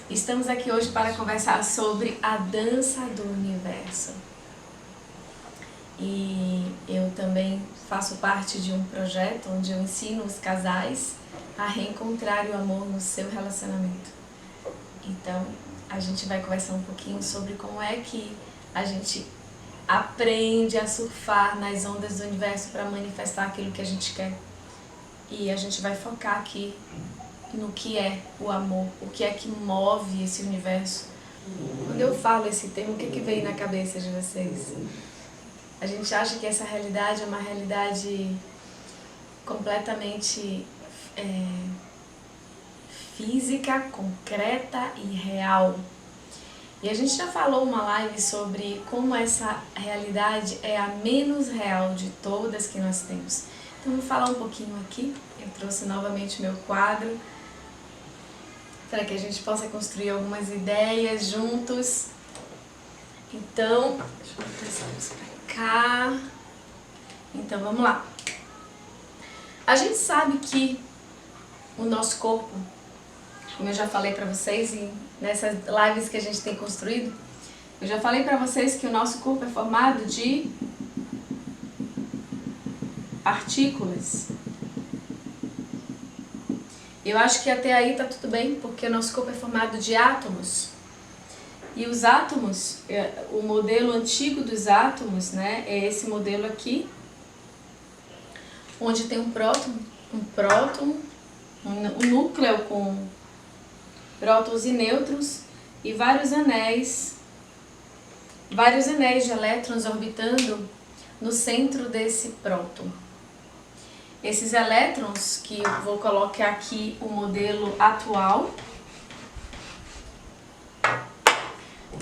Estamos aqui hoje para conversar sobre a dança do universo. E eu também faço parte de um projeto onde eu ensino os casais a reencontrar o amor no seu relacionamento. Então, a gente vai conversar um pouquinho sobre como é que a gente aprende a surfar nas ondas do universo para manifestar aquilo que a gente quer. E a gente vai focar aqui no que é o amor, o que é que move esse universo. Quando eu falo esse termo, o que vem na cabeça de vocês? A gente acha que essa realidade é uma realidade completamente física, concreta e real. E a gente já falou uma live sobre como essa realidade é a menos real de todas que nós temos. Então eu vou falar um pouquinho aqui. Eu trouxe novamente meu quadro para que a gente possa construir algumas ideias juntos. Então, deixa eu botar essa luz para cá. Então vamos lá. A gente sabe que o nosso corpo, como eu já falei para vocês e nessas lives que a gente tem construído, eu já falei para vocês que o nosso corpo é formado de partículas. Eu acho que até aí tá tudo bem, porque o nosso corpo é formado de átomos. E os átomos, o modelo antigo dos átomos, né, é esse modelo aqui, onde tem um próton, um núcleo com prótons e nêutrons e vários anéis de elétrons orbitando no centro desse próton. Esses elétrons, que eu vou colocar aqui o modelo atual.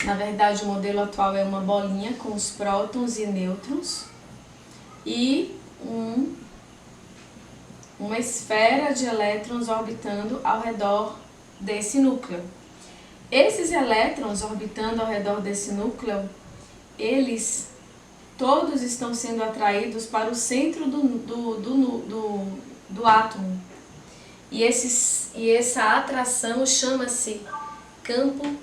Na verdade, o modelo atual é uma bolinha com os prótons e nêutrons e uma esfera de elétrons orbitando ao redor desse núcleo. Esses elétrons orbitando ao redor desse núcleo, eles todos estão sendo atraídos para o centro do átomo. E essa atração chama-se campo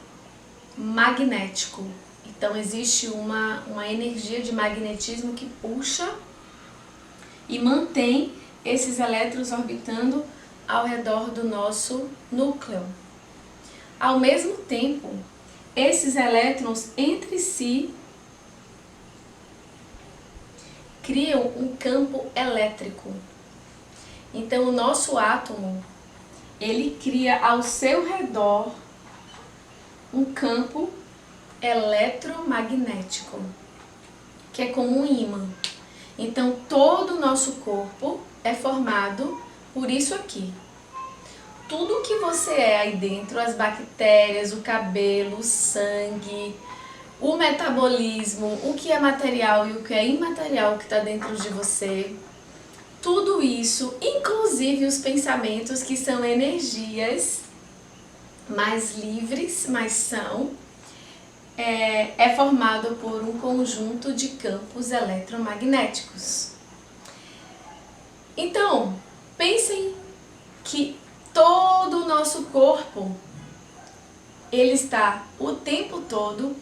magnético. Então existe uma energia de magnetismo que puxa e mantém esses elétrons orbitando ao redor do nosso núcleo. Ao mesmo tempo, esses elétrons entre si criam um campo elétrico. Então o nosso átomo, ele cria ao seu redor um campo eletromagnético, que é como um ímã. Então todo o nosso corpo é formado por isso aqui. Tudo que você é aí dentro, as bactérias, o cabelo, o sangue, o metabolismo, o que é material e o que é imaterial que está dentro de você, tudo isso, inclusive os pensamentos que são energias mais livres, mas é formado por um conjunto de campos eletromagnéticos. Então, pensem que todo o nosso corpo, ele está o tempo todo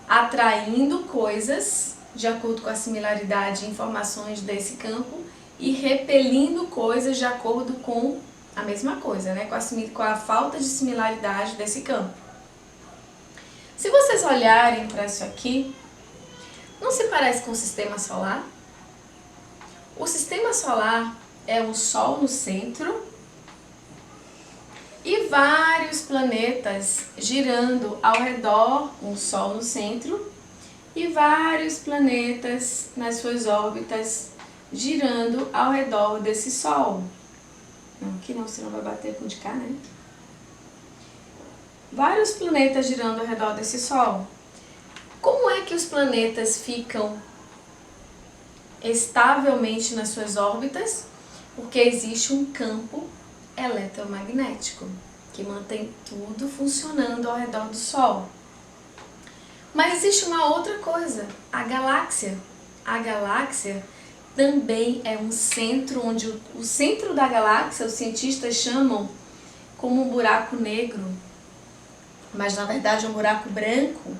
atraindo coisas de acordo com a similaridade e informações desse campo e repelindo coisas de acordo com a mesma coisa, né? Com a falta de similaridade desse campo. Se vocês olharem para isso aqui, não se parece com o sistema solar? O sistema solar é um Sol no centro e vários planetas girando ao redor, um Sol no centro, e vários planetas nas suas órbitas girando ao redor desse Sol. Não, aqui não, senão vai bater com o de cá, né? Vários planetas girando ao redor desse Sol. Como é que os planetas ficam estavelmente nas suas órbitas? Porque existe um campo eletromagnético que mantém tudo funcionando ao redor do Sol. Mas existe uma outra coisa, a galáxia. A galáxia também é um centro onde o centro da galáxia os cientistas chamam como um buraco negro. mas na verdade é um buraco branco.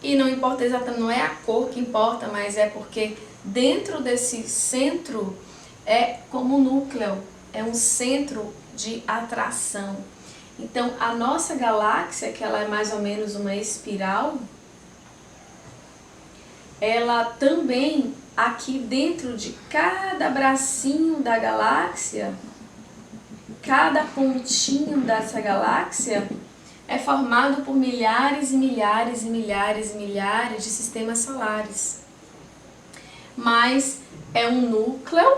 E não importa exatamente, não é a cor que importa, mas é porque dentro desse centro é como um núcleo, é um centro de atração. Então a nossa galáxia, que ela é mais ou menos uma espiral, ela também, aqui dentro de cada bracinho da galáxia, cada pontinho dessa galáxia é formado por milhares e milhares e milhares e milhares de sistemas solares. Mas é um núcleo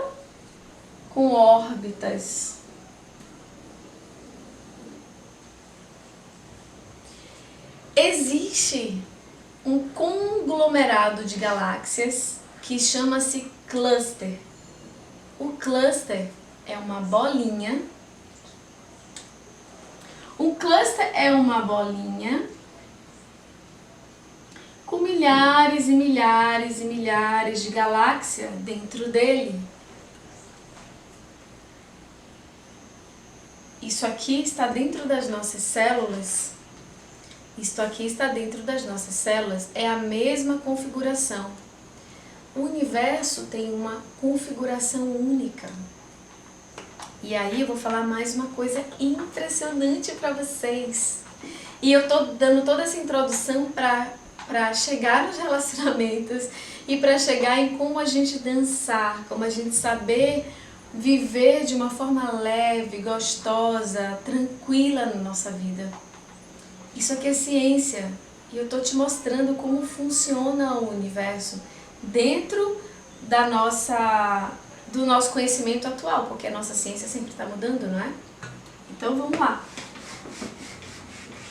com órbitas. Existe um conglomerado de galáxias que chama-se cluster. O cluster é uma bolinha. Um cluster é uma bolinha com milhares e milhares e milhares de galáxias dentro dele. Isso aqui está dentro das nossas células. Isto aqui está dentro das nossas células. É a mesma configuração. O universo tem uma configuração única. E aí eu vou falar mais uma coisa impressionante para vocês. E eu tô dando toda essa introdução para chegar nos relacionamentos e para chegar em como a gente dançar, como a gente saber viver de uma forma leve, gostosa, tranquila na nossa vida. Isso aqui é ciência. E eu tô te mostrando como funciona o universo dentro do nosso conhecimento atual, porque a nossa ciência sempre está mudando, não é? Então vamos lá.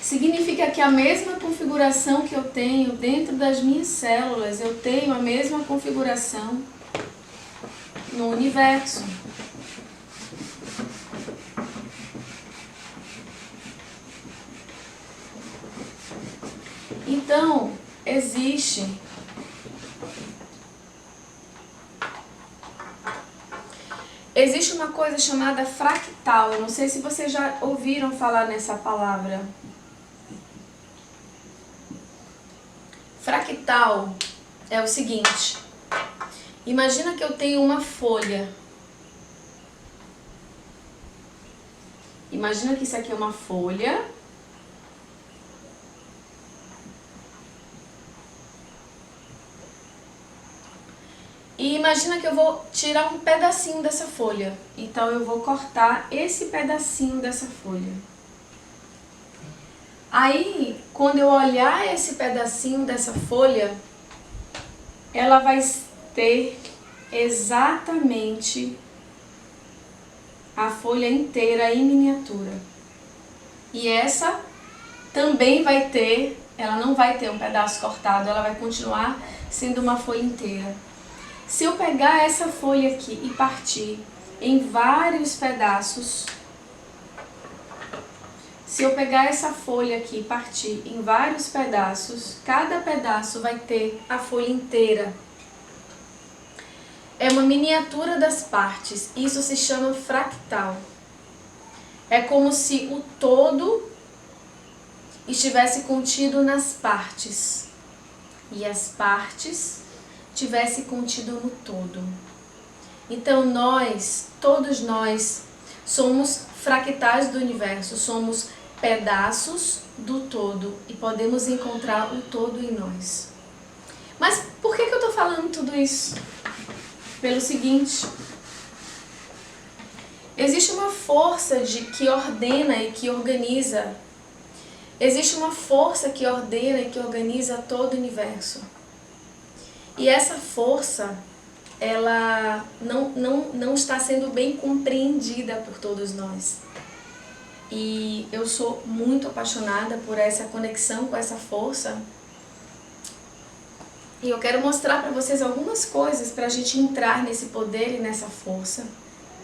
Significa que a mesma configuração que eu tenho dentro das minhas células, eu tenho a mesma configuração no universo. Então, existe uma coisa chamada fractal. Eu não sei se vocês já ouviram falar nessa palavra. Fractal é o seguinte. Imagina que eu tenho uma folha. Imagina que isso aqui é uma folha. E imagina que eu vou tirar um pedacinho dessa folha. Então eu vou cortar esse pedacinho dessa folha. Aí, quando eu olhar esse pedacinho dessa folha, ela vai ter exatamente a folha inteira em miniatura. E essa também vai ter, ela não vai ter um pedaço cortado, ela vai continuar sendo uma folha inteira. Se eu pegar essa folha aqui e partir em vários pedaços, se eu pegar essa folha aqui e partir em vários pedaços, cada pedaço vai ter a folha inteira. É uma miniatura das partes, isso se chama fractal. É como se o todo estivesse contido nas partes e as partes tivesse contido no todo. Então todos nós, somos fractais do universo, somos pedaços do todo e podemos encontrar o todo em nós. Mas por que eu estou falando tudo isso? Pelo seguinte, existe uma força que ordena e que organiza. Existe uma força que ordena e que organiza todo o universo. E essa força, ela não está sendo bem compreendida por todos nós. E eu sou muito apaixonada por essa conexão com essa força. E eu quero mostrar para vocês algumas coisas para a gente entrar nesse poder e nessa força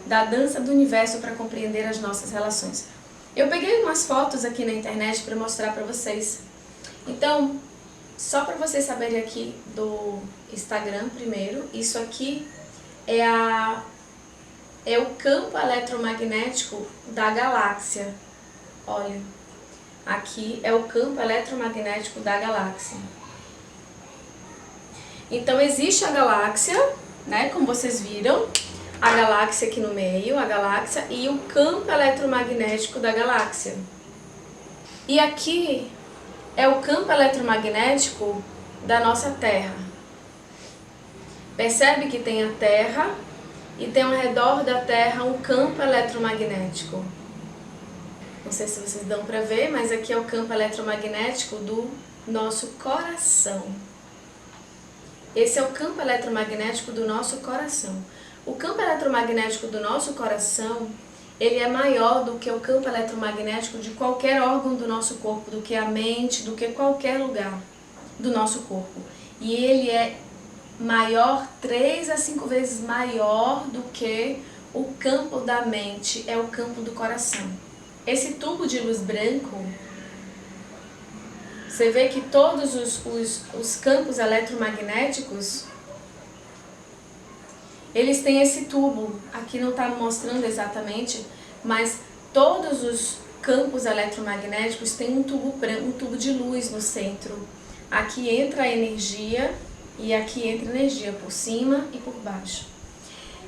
da dança do universo para compreender as nossas relações. Eu peguei umas fotos aqui na internet para mostrar para vocês. Então, só para vocês saberem aqui do Instagram primeiro, isso aqui é o campo eletromagnético da galáxia. Olha, Aqui é o campo eletromagnético da galáxia. Então existe a galáxia, né, como vocês viram, a galáxia aqui no meio, a galáxia e o campo eletromagnético da galáxia. E aqui é o campo eletromagnético da nossa Terra. Percebe que tem a Terra e tem ao redor da Terra um campo eletromagnético. Não sei se vocês dão para ver, mas aqui é o campo eletromagnético do nosso coração. Esse é o campo eletromagnético do nosso coração. O campo eletromagnético do nosso coração, ele é maior do que o campo eletromagnético de qualquer órgão do nosso corpo, do que a mente, do que qualquer lugar do nosso corpo. E ele é maior, 3 a 5 vezes maior do que o campo da mente, é o campo do coração. Esse tubo de luz branco, você vê que todos os campos eletromagnéticos, eles têm esse tubo. Aqui não está mostrando exatamente, mas todos os campos eletromagnéticos têm um tubo de luz no centro. Aqui entra a energia e aqui entra a energia por cima e por baixo.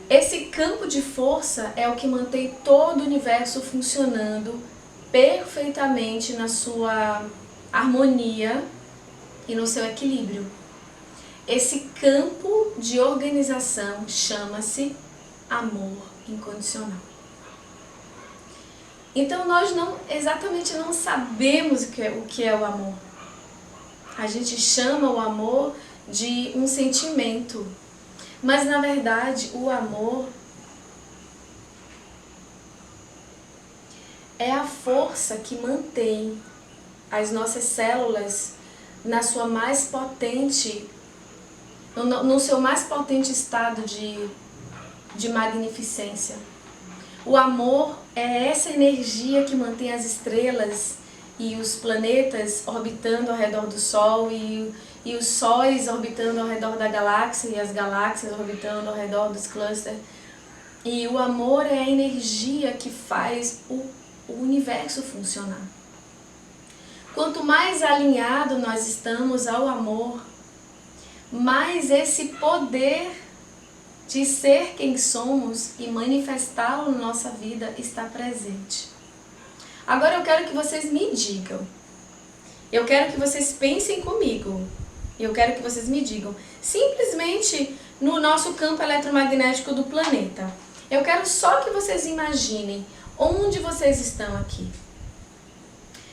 Esse campo de força é o que mantém todo o universo funcionando perfeitamente na sua harmonia e no seu equilíbrio. Esse campo de organização chama-se amor incondicional. Então nós exatamente não sabemos o que é o amor. A gente chama o amor de um sentimento, mas na verdade o amor é a força que mantém as nossas células na sua mais potente, no seu mais potente estado de magnificência. O amor é essa energia que mantém as estrelas e os planetas orbitando ao redor do Sol e os sóis orbitando ao redor da galáxia e as galáxias orbitando ao redor dos clusters. E o amor é a energia que faz o universo funcionar. Quanto mais alinhado nós estamos ao amor, mais esse poder de ser quem somos e manifestá-lo na nossa vida está presente. Agora eu quero que vocês me digam, eu quero que vocês pensem comigo, eu quero que vocês me digam, simplesmente no nosso campo eletromagnético do planeta. Eu quero só que vocês imaginem onde vocês estão aqui.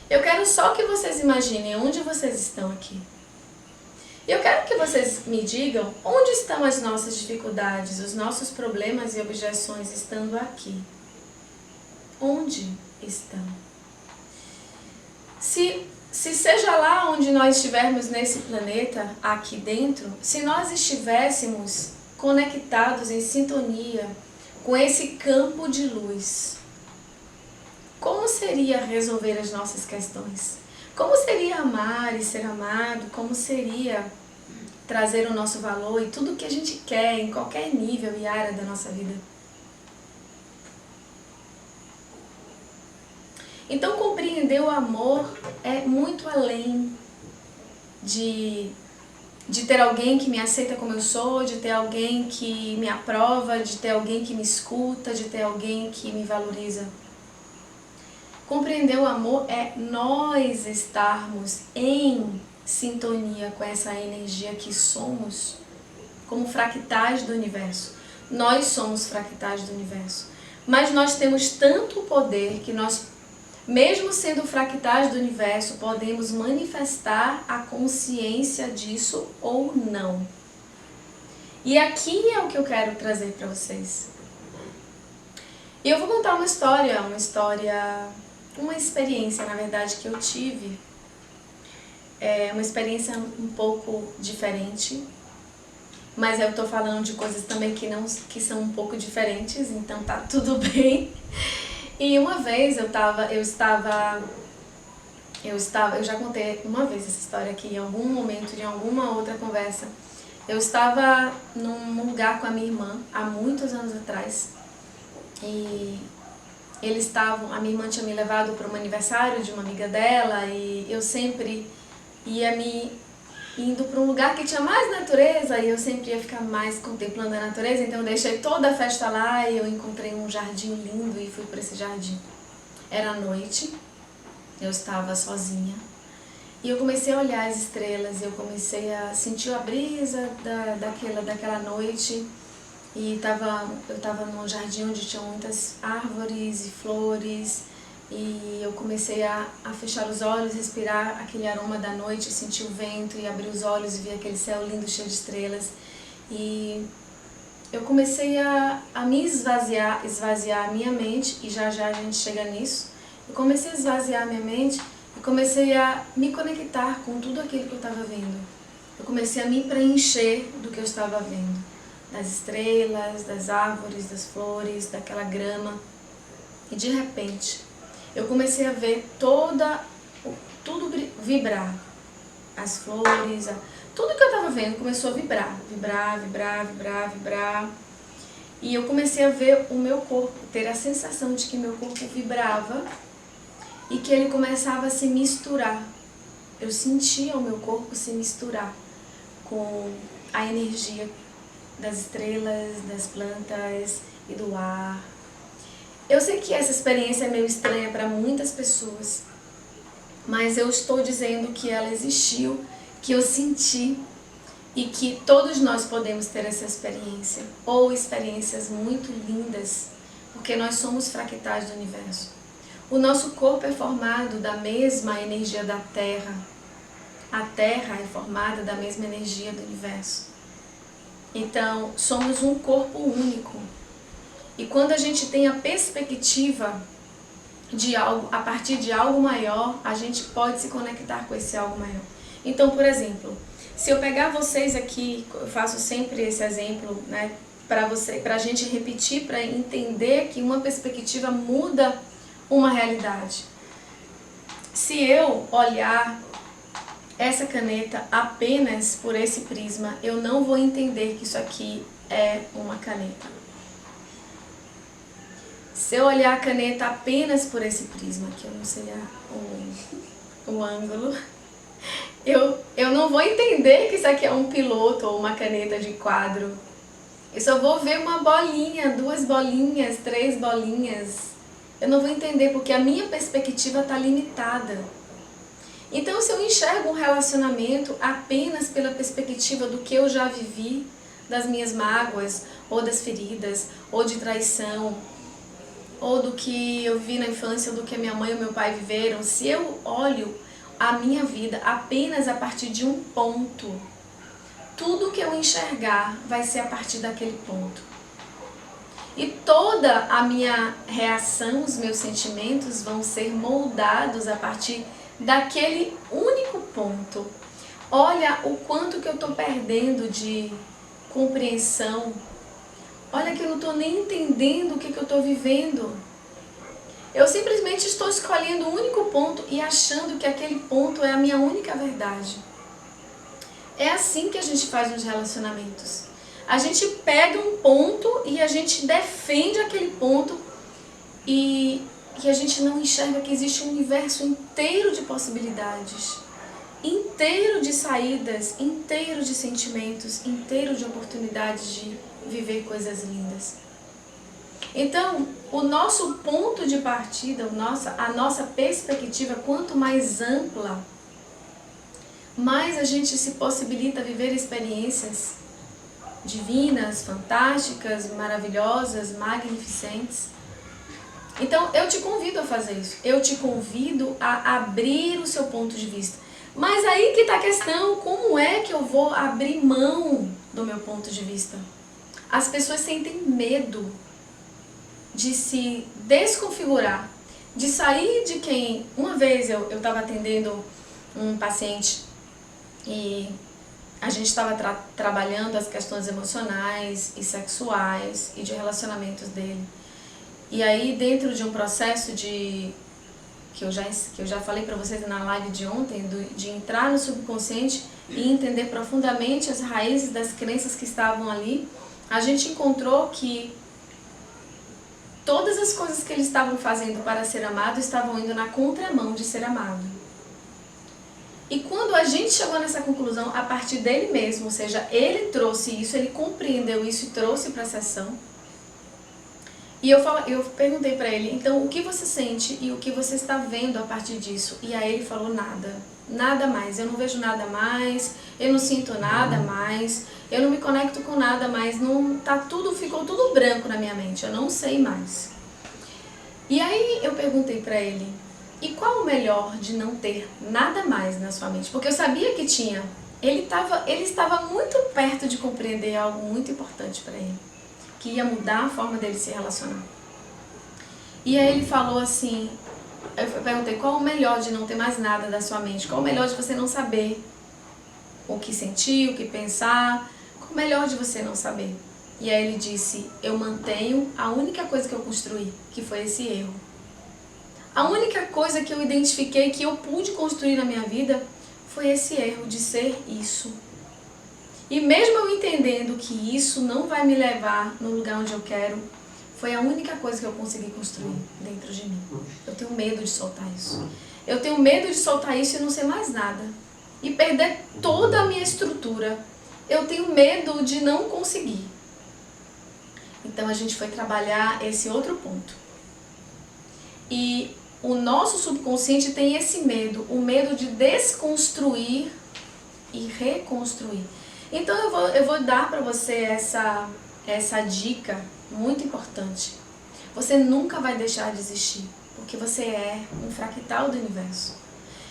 Eu quero só que vocês imaginem onde vocês estão aqui. Eu quero que vocês me digam onde estão as nossas dificuldades, os nossos problemas e objeções estando aqui. Onde estão? Se seja lá onde nós estivermos nesse planeta, aqui dentro, se nós estivéssemos conectados em sintonia com esse campo de luz, como seria resolver as nossas questões? Como seria amar e ser amado? Como seria trazer o nosso valor e tudo o que a gente quer em qualquer nível e área da nossa vida? Então, compreender o amor é muito além de ter alguém que me aceita como eu sou, de ter alguém que me aprova, de ter alguém que me escuta, de ter alguém que me valoriza. Compreender o amor é nós estarmos em sintonia com essa energia que somos, como fractais do universo. Nós somos fractais do universo, mas nós temos tanto poder que nós, mesmo sendo fractais do universo, podemos manifestar a consciência disso ou não. E aqui é o que eu quero trazer para vocês. E eu vou contar uma experiência, na verdade, que eu tive. É uma experiência um pouco diferente, mas eu tô falando de coisas também que são um pouco diferentes, então tá tudo bem. E uma vez eu já contei uma vez essa história aqui, em algum momento de alguma outra conversa. Eu estava num lugar com a minha irmã, há muitos anos atrás, e a minha irmã tinha me levado para um aniversário de uma amiga dela e eu sempre ia indo para um lugar que tinha mais natureza e eu sempre ia ficar mais contemplando a natureza, então eu deixei toda a festa lá e eu encontrei um jardim lindo e fui para esse jardim. Era noite, eu estava sozinha e eu comecei a olhar as estrelas, eu comecei a sentir a brisa daquela noite e eu estava num jardim onde tinha muitas árvores e flores. E eu comecei a fechar os olhos, respirar aquele aroma da noite, sentir o vento e abrir os olhos e ver aquele céu lindo, cheio de estrelas. E eu comecei a me esvaziar a minha mente, e já já a gente chega nisso. Eu comecei a esvaziar a minha mente e comecei a me conectar com tudo aquilo que eu estava vendo. Eu comecei a me preencher do que eu estava vendo. Das estrelas, das árvores, das flores, daquela grama. E de repente eu comecei a ver tudo vibrar. As flores, tudo que eu estava vendo começou a vibrar. E eu comecei a ver o meu corpo, ter a sensação de que meu corpo vibrava e que ele começava a se misturar. Eu sentia o meu corpo se misturar com a energia das estrelas, das plantas e do ar. Eu sei que essa experiência é meio estranha para muitas pessoas, mas eu estou dizendo que ela existiu, que eu senti e que todos nós podemos ter essa experiência, ou experiências muito lindas, porque nós somos fractais do universo. O nosso corpo é formado da mesma energia da Terra. A Terra é formada da mesma energia do universo. Então, somos um corpo único. E quando a gente tem a perspectiva de algo, a partir de algo maior, a gente pode se conectar com esse algo maior. Então, por exemplo, se eu pegar vocês aqui, eu faço sempre esse exemplo, né, para a gente repetir, para entender que uma perspectiva muda uma realidade. Se eu olhar essa caneta apenas por esse prisma, eu não vou entender que isso aqui é uma caneta. Se eu olhar a caneta apenas por esse prisma, que eu não sei o ângulo, eu não vou entender que isso aqui é um piloto ou uma caneta de quadro. Eu só vou ver uma bolinha, 2 bolinhas, 3 bolinhas. Eu não vou entender porque a minha perspectiva está limitada. Então, se eu enxergo um relacionamento apenas pela perspectiva do que eu já vivi, das minhas mágoas, ou das feridas, ou de traição, ou do que eu vivi na infância, ou do que a minha mãe ou meu pai viveram, se eu olho a minha vida apenas a partir de um ponto, tudo que eu enxergar vai ser a partir daquele ponto. E toda a minha reação, os meus sentimentos vão ser moldados a partir daquele único ponto. Olha o quanto que eu estou perdendo de compreensão. Olha que eu não estou nem entendendo o que eu estou vivendo. Eu simplesmente estou escolhendo um único ponto e achando que aquele ponto é a minha única verdade. É assim que a gente faz nos relacionamentos. A gente pega um ponto e a gente defende aquele ponto e a gente não enxerga que existe um universo inteiro de possibilidades, inteiro de saídas, inteiro de sentimentos, inteiro de oportunidades de viver coisas lindas. Então, o nosso ponto de partida, a nossa perspectiva, quanto mais ampla, mais a gente se possibilita viver experiências divinas, fantásticas, maravilhosas, magnificentes. Então, eu te convido a fazer isso. Eu te convido a abrir o seu ponto de vista. Mas aí que está a questão, como é que eu vou abrir mão do meu ponto de vista? As pessoas sentem medo de se desconfigurar, de sair de quem... Uma vez eu estava atendendo um paciente e a gente estava trabalhando as questões emocionais e sexuais e de relacionamentos dele. E aí, dentro de um processo que eu já falei para vocês na live de ontem, de entrar no subconsciente e entender profundamente as raízes das crenças que estavam ali, a gente encontrou que todas as coisas que ele estava fazendo para ser amado estavam indo na contramão de ser amado. E quando a gente chegou nessa conclusão, a partir dele mesmo, ou seja, ele trouxe isso, ele compreendeu isso e trouxe para a sessão. E eu perguntei para ele, então o que você sente e o que você está vendo a partir disso? E aí ele falou nada, nada mais, eu não vejo nada mais, eu não sinto nada mais, eu não me conecto com nada mais, não, ficou tudo branco na minha mente, eu não sei mais. E aí eu perguntei para ele, e qual o melhor de não ter nada mais na sua mente? Porque eu sabia que tinha, ele estava muito perto de compreender algo muito importante para ele, que ia mudar a forma dele se relacionar. E aí ele falou assim, eu perguntei, qual o melhor de não ter mais nada da sua mente? Qual o melhor de você não saber o que sentir, o que pensar? Qual o melhor de você não saber? E aí ele disse, eu mantenho a única coisa que eu construí, que foi esse erro. A única coisa que eu identifiquei, que eu pude construir na minha vida, foi esse erro de ser isso. E mesmo eu entendendo que isso não vai me levar no lugar onde eu quero, foi a única coisa que eu consegui construir dentro de mim. Eu tenho medo de soltar isso. Eu tenho medo de soltar isso e não ser mais nada. E perder toda a minha estrutura. Eu tenho medo de não conseguir. Então a gente foi trabalhar esse outro ponto. E o nosso subconsciente tem esse medo, o medo de desconstruir e reconstruir. Então eu vou dar para você essa dica muito importante. Você nunca vai deixar de existir, porque você é um fractal do universo.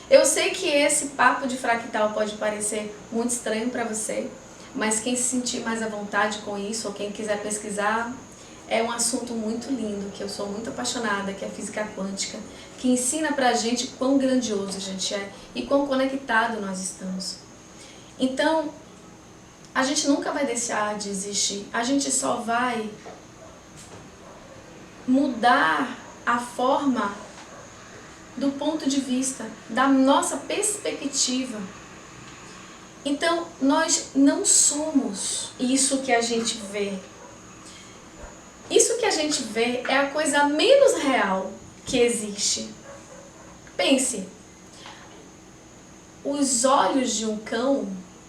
Eu sei que esse papo de fractal pode parecer muito estranho para você, mas quem se sentir mais à vontade com isso, ou quem quiser pesquisar, é um assunto muito lindo, que eu sou muito apaixonada, que é a física quântica, que ensina pra gente quão grandioso a gente é e quão conectado nós estamos. Então, a gente nunca vai deixar de existir, a gente só vai mudar a forma do ponto de vista, da nossa perspectiva. Então, nós não somos isso que a gente vê. Isso que a gente vê é a coisa menos real que existe. Pense, os olhos de um cão,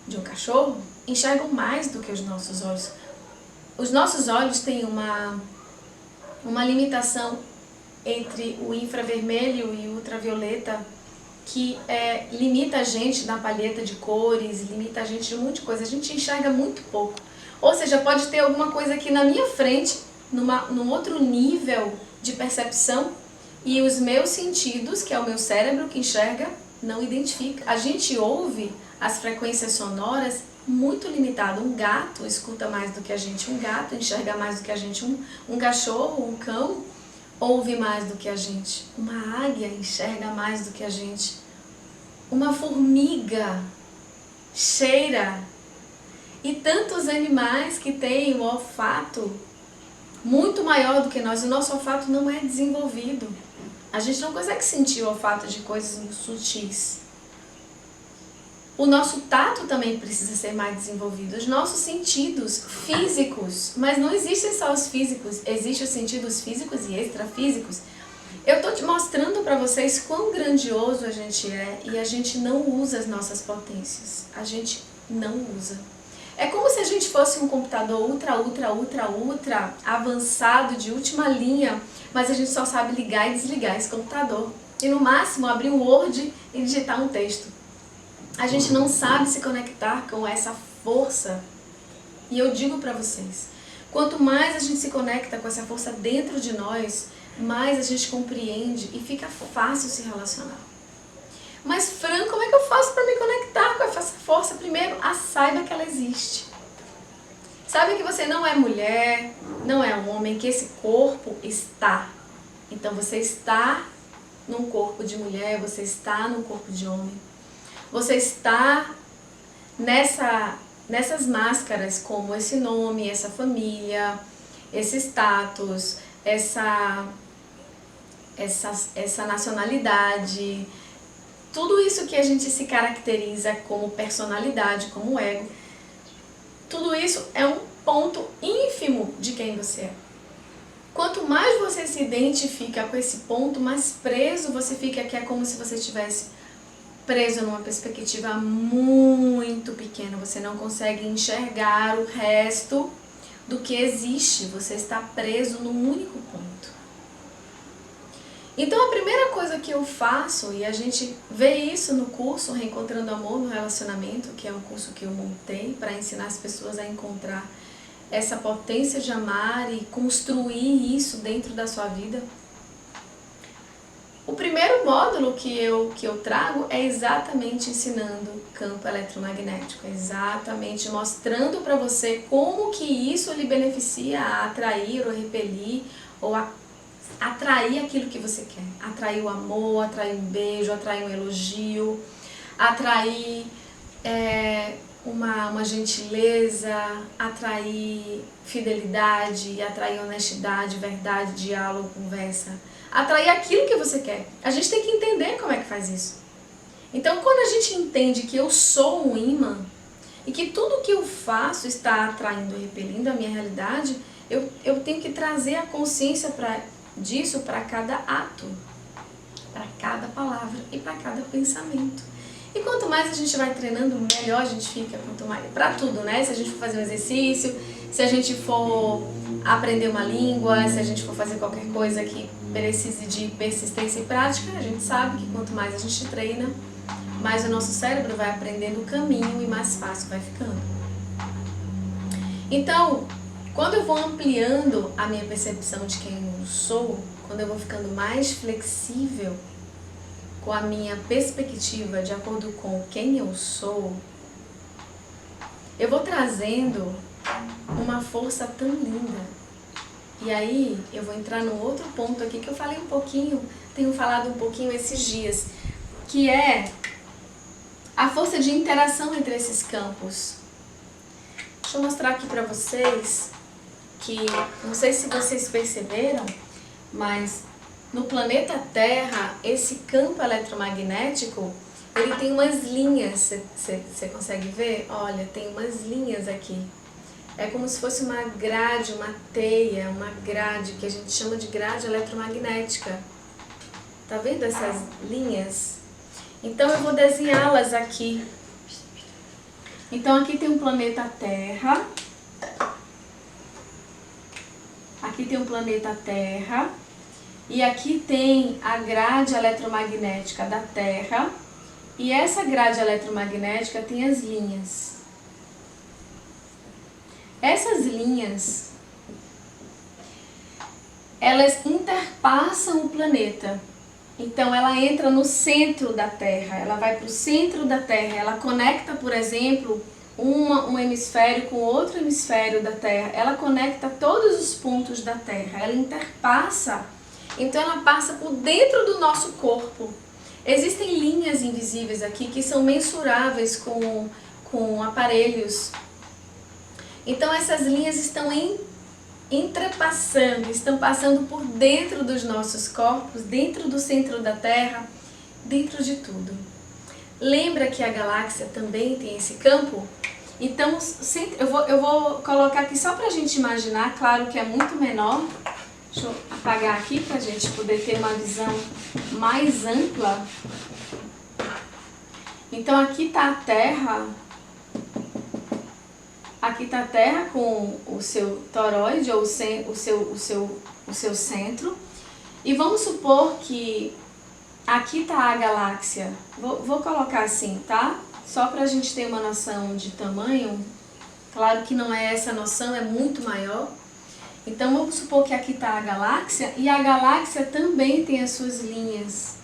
de um cachorro, enxergam mais do que os nossos olhos. Os nossos olhos têm uma limitação entre o infravermelho e o ultravioleta que limita a gente na palheta de cores, limita a gente de um monte de coisa. A gente enxerga muito pouco. Ou seja, pode ter alguma coisa aqui na minha frente, num outro nível de percepção, e os meus sentidos, que é o meu cérebro que enxerga, não identifica. A gente ouve as frequências sonoras muito limitado. Um gato escuta mais do que a gente, um gato enxerga mais do que a gente, um cachorro, um cão ouve mais do que a gente, uma águia enxerga mais do que a gente, uma formiga cheira, e tantos animais que têm o olfato muito maior do que nós. O nosso olfato não é desenvolvido, a gente não consegue sentir o olfato de coisas sutis. O nosso tato também precisa ser mais desenvolvido, os nossos sentidos físicos, mas não existem só os físicos, existem os sentidos físicos e extrafísicos. Eu estou te mostrando para vocês quão grandioso a gente é e a gente não usa as nossas potências, a gente não usa. É como se a gente fosse um computador ultra avançado, de última linha, mas a gente só sabe ligar e desligar esse computador. E no máximo abrir um Word e digitar um texto. A gente não sabe se conectar com essa força. E eu digo para vocês, quanto mais a gente se conecta com essa força dentro de nós, mais a gente compreende e fica fácil se relacionar. Mas, Fran, como é que eu faço para me conectar com essa força? Primeiro, saiba que ela existe. Saiba que você não é mulher, não é homem, que esse corpo está. Então você está num corpo de mulher, você está num corpo de homem. Você está nessas máscaras, como esse nome, essa família, esse status, essa nacionalidade, tudo isso que a gente se caracteriza como personalidade, como ego, tudo isso é um ponto ínfimo de quem você é. Quanto mais você se identifica com esse ponto, mais preso você fica, que é como se você estivesse preso numa perspectiva muito pequena. Você não consegue enxergar o resto do que existe. Você está preso num único ponto. Então a primeira coisa que eu faço, e a gente vê isso no curso Reencontrando Amor no Relacionamento, que é um curso que eu montei para ensinar as pessoas a encontrar essa potência de amar e construir isso dentro da sua vida. O primeiro módulo que eu trago é exatamente ensinando campo eletromagnético, exatamente mostrando para você como que isso lhe beneficia a atrair ou repelir ou a atrair aquilo que você quer. Atrair o amor, atrair um beijo, atrair um elogio, atrair uma gentileza, atrair fidelidade, atrair honestidade, verdade, diálogo, conversa. Atrair aquilo que você quer. A gente tem que entender como é que faz isso. Então, quando a gente entende que eu sou um imã e que tudo que eu faço está atraindo, repelindo a minha realidade, eu tenho que trazer a consciência disso para cada ato, para cada palavra e para cada pensamento. E quanto mais a gente vai treinando, melhor a gente fica, quanto mais, para tudo, né? Se a gente for fazer um exercício, se a gente for aprender uma língua, se a gente for fazer qualquer coisa que precise de persistência e prática, a gente sabe que quanto mais a gente treina, mais o nosso cérebro vai aprendendo o caminho e mais fácil vai ficando. Então, quando eu vou ampliando a minha percepção de quem eu sou, quando eu vou ficando mais flexível com a minha perspectiva de acordo com quem eu sou, eu vou trazendo uma força tão linda. E aí eu vou entrar no outro ponto aqui que eu falei um pouquinho, tenho falado um pouquinho esses dias, que é a força de interação entre esses campos. Deixa eu mostrar aqui para vocês que, não sei se vocês perceberam, mas no planeta Terra, esse campo eletromagnético, ele tem umas linhas, você consegue ver? Olha, tem umas linhas aqui. É como se fosse uma grade, uma teia, uma grade, que a gente chama de grade eletromagnética. Tá vendo essas linhas? Então eu vou desenhá-las aqui. Então aqui tem um planeta Terra. Aqui tem um planeta Terra. E aqui tem a grade eletromagnética da Terra. E essa grade eletromagnética tem as linhas. Essas linhas, elas interpassam o planeta. Então ela entra no centro da Terra, ela vai para o centro da Terra, ela conecta, por exemplo, um hemisfério com outro hemisfério da Terra, ela conecta todos os pontos da Terra, ela interpassa, então ela passa por dentro do nosso corpo. Existem linhas invisíveis aqui que são mensuráveis com aparelhos. Então essas linhas estão entrepassando, estão passando por dentro dos nossos corpos, dentro do centro da Terra, dentro de tudo. Lembra que a galáxia também tem esse campo? Então eu vou colocar aqui só para a gente imaginar, claro que é muito menor. Deixa eu apagar aqui para a gente poder ter uma visão mais ampla. Então aqui está a Terra. Aqui está a Terra com o seu toroide, ou o seu centro. E vamos supor que aqui está a galáxia. Vou colocar assim, tá? Só para a gente ter uma noção de tamanho. Claro que não é essa noção, é muito maior. Então vamos supor que aqui está a galáxia, e a galáxia também tem as suas linhas.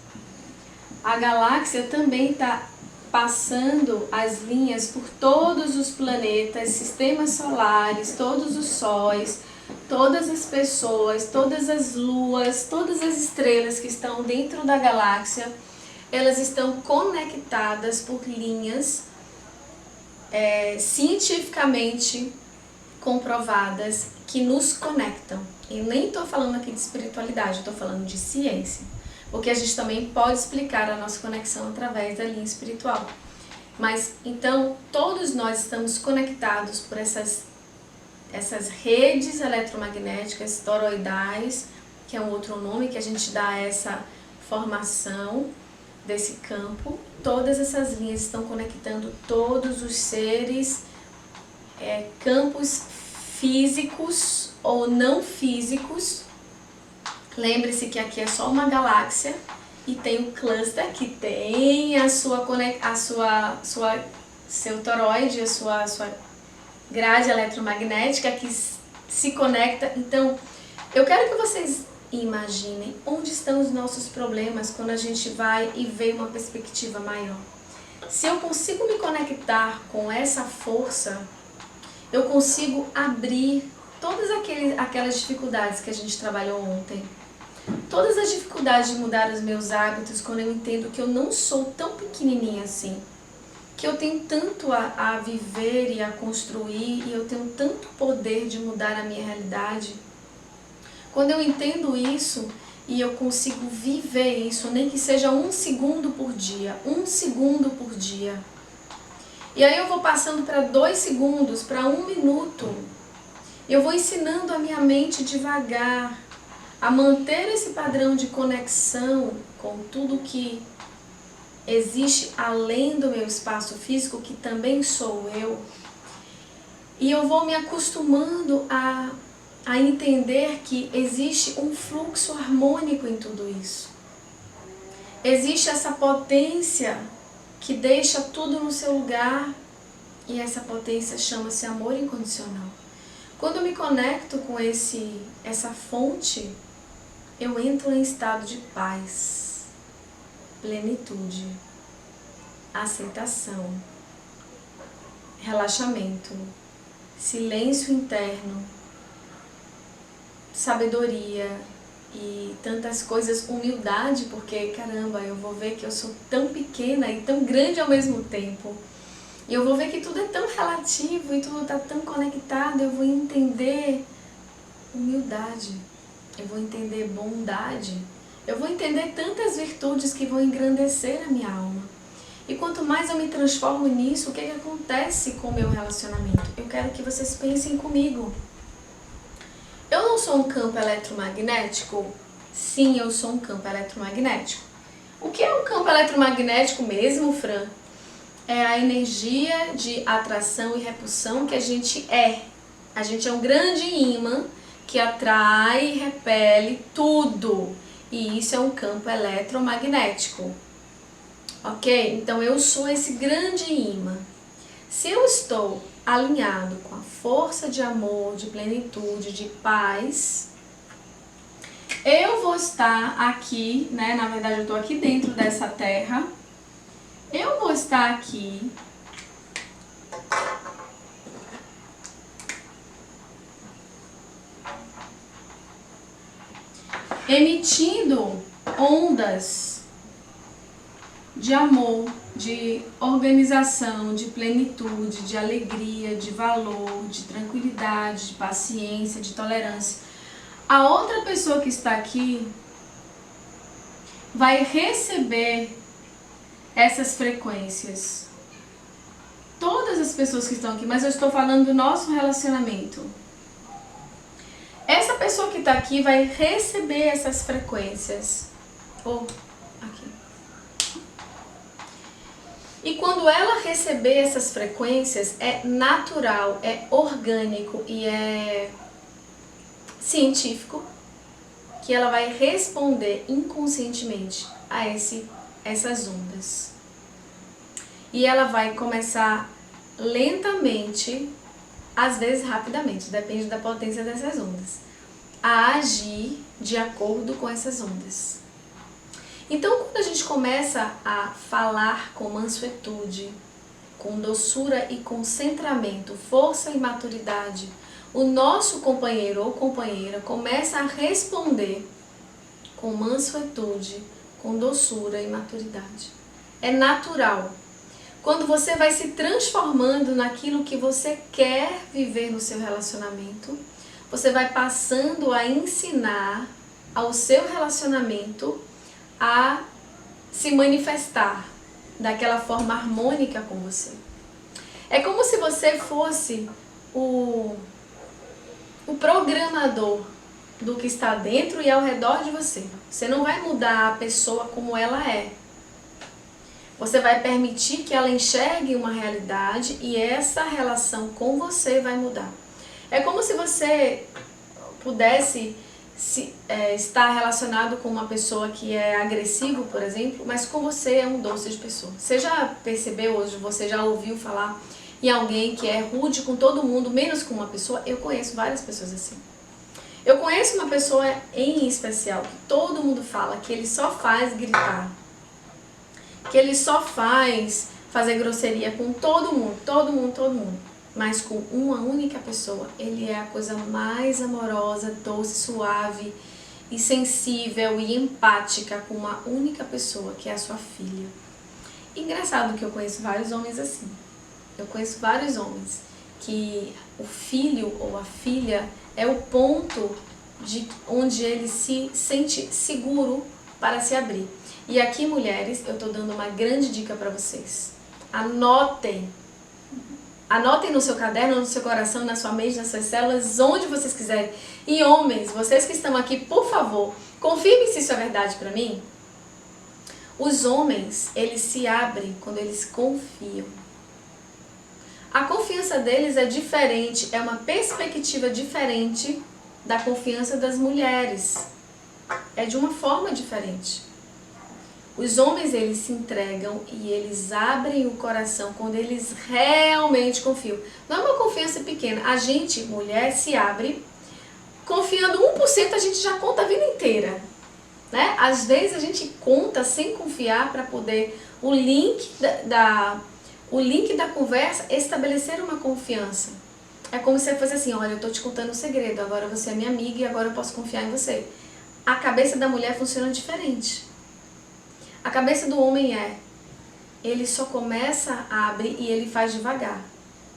A galáxia também está passando as linhas por todos os planetas, sistemas solares, todos os sóis, todas as pessoas, todas as luas, todas as estrelas que estão dentro da galáxia, elas estão conectadas por linhas cientificamente comprovadas que nos conectam. E nem estou falando aqui de espiritualidade, estou falando de ciência. Porque a gente também pode explicar a nossa conexão através da linha espiritual. Mas, então, todos nós estamos conectados por essas essas redes eletromagnéticas toroidais, que é um outro nome que a gente dá a essa formação desse campo. Todas essas linhas estão conectando todos os seres, campos físicos ou não físicos. Lembre-se que aqui é só uma galáxia e tem um cluster que tem seu toroide, a sua grade eletromagnética que se conecta. Então, eu quero que vocês imaginem onde estão os nossos problemas quando a gente vai e vê uma perspectiva maior. Se eu consigo me conectar com essa força, eu consigo abrir todas aquelas dificuldades que a gente trabalhou ontem. Todas as dificuldades de mudar os meus hábitos, quando eu entendo que eu não sou tão pequenininha assim, que eu tenho tanto a viver e a construir, e eu tenho tanto poder de mudar a minha realidade. Quando eu entendo isso e eu consigo viver isso, nem que seja 1 segundo por dia, 1 segundo por dia. E aí eu vou passando para 2 segundos, para 1 minuto. Eu vou ensinando a minha mente devagar a manter esse padrão de conexão com tudo que existe além do meu espaço físico, que também sou eu. E eu vou me acostumando a entender que existe um fluxo harmônico em tudo isso. Existe essa potência que deixa tudo no seu lugar, e essa potência chama-se amor incondicional. Quando eu me conecto com essa fonte, eu entro em estado de paz, plenitude, aceitação, relaxamento, silêncio interno, sabedoria e tantas coisas, humildade, porque caramba, eu vou ver que eu sou tão pequena e tão grande ao mesmo tempo. E eu vou ver que tudo é tão relativo e tudo está tão conectado. Eu vou entender humildade, eu vou entender bondade, eu vou entender tantas virtudes que vão engrandecer a minha alma. E quanto mais eu me transformo nisso, o que acontece com o meu relacionamento? Eu quero que vocês pensem comigo. Eu não sou um campo eletromagnético? Sim, eu sou um campo eletromagnético. O que é um campo eletromagnético mesmo, Fran? É a energia de atração e repulsão que a gente é. A gente é um grande ímã que atrai e repele tudo. E isso é um campo eletromagnético. Ok? Então eu sou esse grande ímã. Se eu estou alinhado com a força de amor, de plenitude, de paz, eu vou estar aqui, né? Na verdade eu estou aqui dentro dessa terra. Eu vou estar aqui emitindo ondas de amor, de organização, de plenitude, de alegria, de valor, de tranquilidade, de paciência, de tolerância. A outra pessoa que está aqui vai receber essas frequências. Todas as pessoas que estão aqui, mas eu estou falando do nosso relacionamento. Essa pessoa que está aqui vai receber essas frequências. Aqui. E quando ela receber essas frequências, é natural, é orgânico e é científico que ela vai responder inconscientemente a essas ondas. E ela vai começar lentamente, às vezes rapidamente, depende da potência dessas ondas, a agir de acordo com essas ondas. Então, quando a gente começa a falar com mansuetude, com doçura e concentramento, força e maturidade, o nosso companheiro ou companheira começa a responder com mansuetude, com doçura e maturidade. É natural. Quando você vai se transformando naquilo que você quer viver no seu relacionamento, você vai passando a ensinar ao seu relacionamento a se manifestar daquela forma harmônica com você. É como se você fosse o programador do que está dentro e ao redor de você. Você não vai mudar a pessoa como ela é. Você vai permitir que ela enxergue uma realidade e essa relação com você vai mudar. É como se você pudesse estar relacionado com uma pessoa que é agressivo, por exemplo, mas com você é um doce de pessoa. Você já percebeu hoje, você já ouviu falar em alguém que é rude com todo mundo, menos com uma pessoa? Eu conheço várias pessoas assim. Eu conheço uma pessoa em especial que todo mundo fala que ele só faz gritar, que ele só faz fazer grosseria com todo mundo, mas com uma única pessoa, ele é a coisa mais amorosa, doce, suave e sensível e empática com uma única pessoa, que é a sua filha. Engraçado que eu conheço vários homens assim. Eu conheço vários homens que o filho ou a filha é o ponto de onde ele se sente seguro para se abrir. E aqui, mulheres, eu estou dando uma grande dica para vocês. Anotem no seu caderno, no seu coração, na sua mente, nas suas células, onde vocês quiserem. E homens, vocês que estão aqui, por favor, confirmem se isso é verdade para mim. Os homens, eles se abrem quando eles confiam. A confiança deles é diferente, é uma perspectiva diferente da confiança das mulheres. É de uma forma diferente. Os homens, eles se entregam e eles abrem o coração quando eles realmente confiam. Não é uma confiança pequena. A gente, mulher, se abre, confiando 1%, a gente já conta a vida inteira. Né? Às vezes a gente conta sem confiar para poder o link da conversa estabelecer uma confiança. É como se você fosse assim, olha, eu estou te contando um segredo, agora você é minha amiga e agora eu posso confiar em você. A cabeça da mulher funciona diferente. A cabeça do homem ele só começa a abrir e ele faz devagar,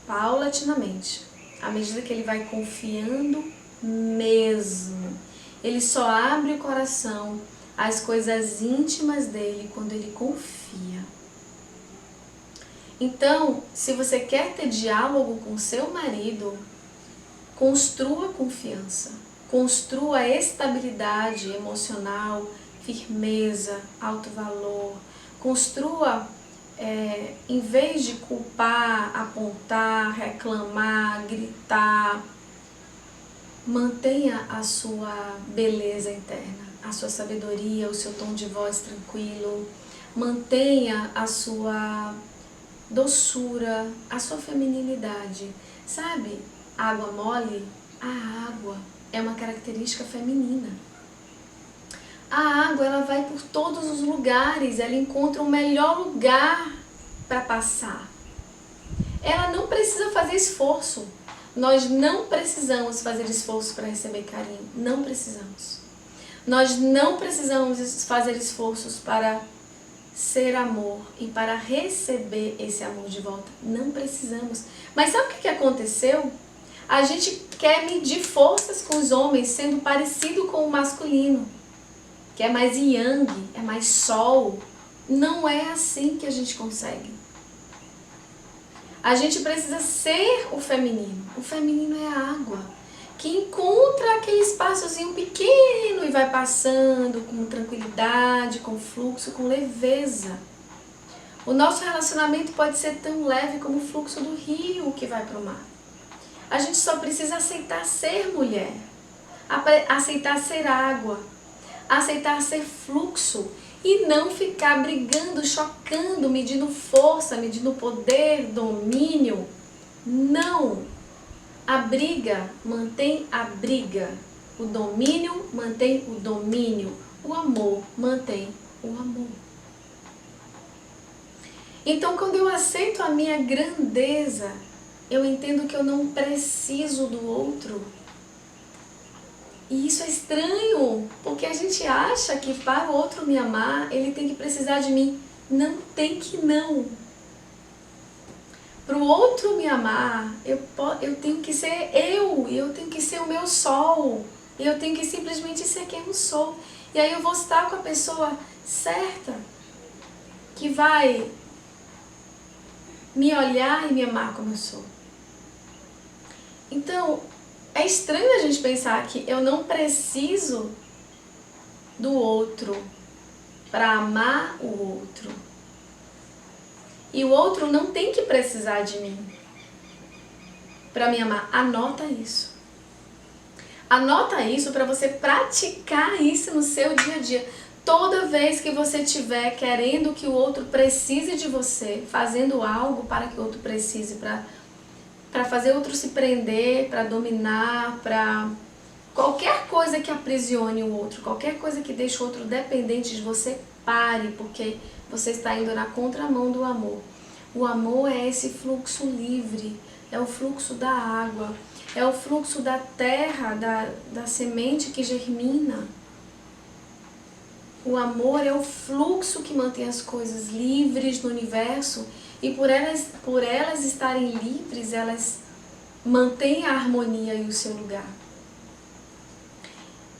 paulatinamente, à medida que ele vai confiando mesmo. Ele só abre o coração às coisas íntimas dele quando ele confia. Então, se você quer ter diálogo com seu marido, construa confiança, construa estabilidade emocional, firmeza, alto valor. Construa, em vez de culpar, apontar, reclamar, gritar, mantenha a sua beleza interna, a sua sabedoria, o seu tom de voz tranquilo, mantenha a sua doçura, a sua feminilidade. Sabe, água mole? A água é uma característica feminina. A água, ela vai por todos os lugares, ela encontra o melhor lugar para passar. Ela não precisa fazer esforço. Nós não precisamos fazer esforço para receber carinho. Não precisamos. Nós não precisamos fazer esforços para ser amor e para receber esse amor de volta. Não precisamos. Mas sabe o que aconteceu? A gente quer medir forças com os homens sendo parecido com o masculino, que é mais yang, é mais sol. Não é assim que a gente consegue. A gente precisa ser o feminino. O feminino é a água, que encontra aquele espaçozinho pequeno e vai passando com tranquilidade, com fluxo, com leveza. O nosso relacionamento pode ser tão leve como o fluxo do rio que vai para o mar. A gente só precisa aceitar ser mulher, aceitar ser água, aceitar ser fluxo e não ficar brigando, chocando, medindo força, medindo poder, domínio. Não! A briga mantém a briga, o domínio mantém o domínio, o amor mantém o amor. Então, quando eu aceito a minha grandeza, eu entendo que eu não preciso do outro. E isso é estranho, porque a gente acha que para o outro me amar, ele tem que precisar de mim. Não tem que não. Para o outro me amar, eu tenho que ser eu tenho que ser o meu sol, eu tenho que simplesmente ser quem eu sou. E aí eu vou estar com a pessoa certa, que vai me olhar e me amar como eu sou. Então, É estranho a gente pensar que eu não preciso do outro para amar o outro. E o outro não tem que precisar de mim para me amar. Anota isso. Anota isso para você praticar isso no seu dia a dia. Toda vez que você estiver querendo que o outro precise de você, fazendo algo para que o outro precise, para fazer o outro se prender, para dominar, para qualquer coisa que aprisione o outro, qualquer coisa que deixe o outro dependente de você, pare, porque você está indo na contramão do amor. O amor é esse fluxo livre, é o fluxo da água, é o fluxo da terra, da semente que germina. O amor é o fluxo que mantém as coisas livres no universo e por elas estarem livres, elas mantêm a harmonia e o seu lugar.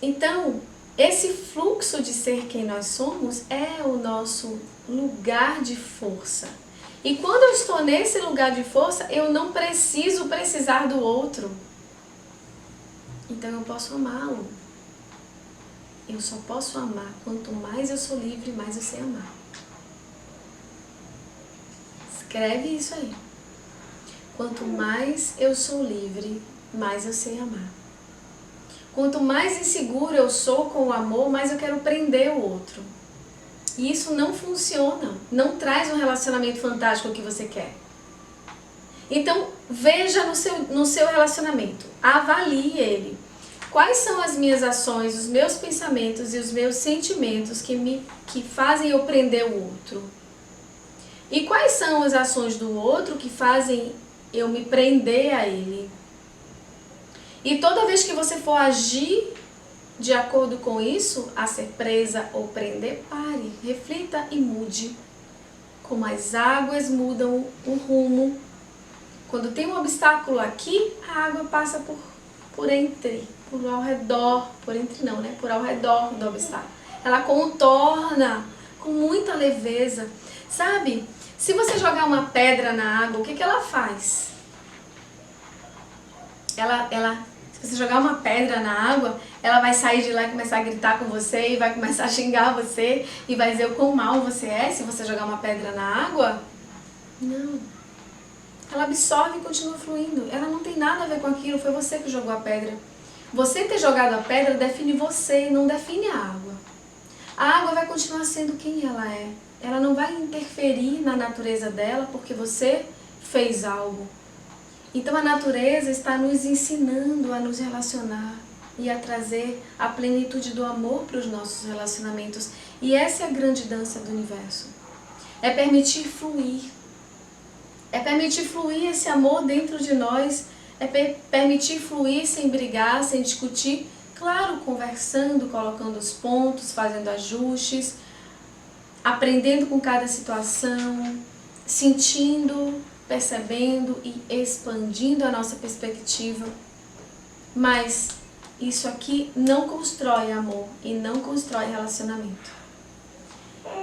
Então, esse fluxo de ser quem nós somos é o nosso lugar de força. E quando eu estou nesse lugar de força, eu não preciso precisar do outro. Então eu posso amá-lo. Eu só posso amar. Quanto mais eu sou livre, mais eu sei amar. Escreve isso aí. Quanto mais eu sou livre, mais eu sei amar. Quanto mais inseguro eu sou com o amor, mais eu quero prender o outro. E isso não funciona, não traz um relacionamento fantástico que você quer. Então, veja no seu relacionamento, avalie ele. Quais são as minhas ações, os meus pensamentos e os meus sentimentos que fazem eu prender o outro? E quais são as ações do outro que fazem eu me prender a ele? E toda vez que você for agir de acordo com isso, a ser presa ou prender, pare, reflita e mude. Como as águas mudam o rumo. Quando tem um obstáculo aqui, a água passa por ao redor do obstáculo. Ela contorna com muita leveza. Sabe, se você jogar uma pedra na água, o que ela faz? Se você jogar uma pedra na água, ela vai sair de lá e começar a gritar com você e vai começar a xingar você e vai dizer o quão mal você é se você jogar uma pedra na água? Não. Ela absorve e continua fluindo. Ela não tem nada a ver com aquilo, foi você que jogou a pedra. Você ter jogado a pedra define você, não define a água. A água vai continuar sendo quem ela é. Ela não vai interferir na natureza dela porque você fez algo. Então a natureza está nos ensinando a nos relacionar e a trazer a plenitude do amor para os nossos relacionamentos. E essa é a grande dança do universo. É permitir fluir. É permitir fluir esse amor dentro de nós. É permitir fluir sem brigar, sem discutir. Claro, conversando, colocando os pontos, fazendo ajustes, aprendendo com cada situação, sentindo, percebendo e expandindo a nossa perspectiva. Mas isso aqui não constrói amor e não constrói relacionamento.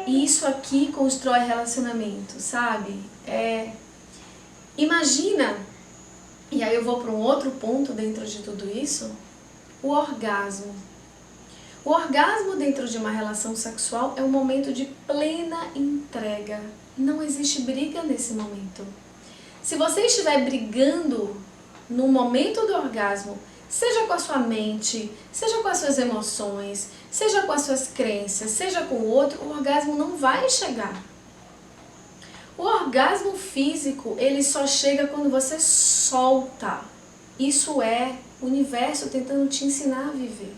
Isso aqui constrói relacionamento, sabe? Imagina, e aí eu vou para um outro ponto dentro de tudo isso, o orgasmo. O orgasmo dentro de uma relação sexual é um momento de plena entrega. Não existe briga nesse momento. Se você estiver brigando no momento do orgasmo, seja com a sua mente, seja com as suas emoções, seja com as suas crenças, seja com o outro, o orgasmo não vai chegar. O orgasmo físico, ele só chega quando você solta. Isso é o universo tentando te ensinar a viver.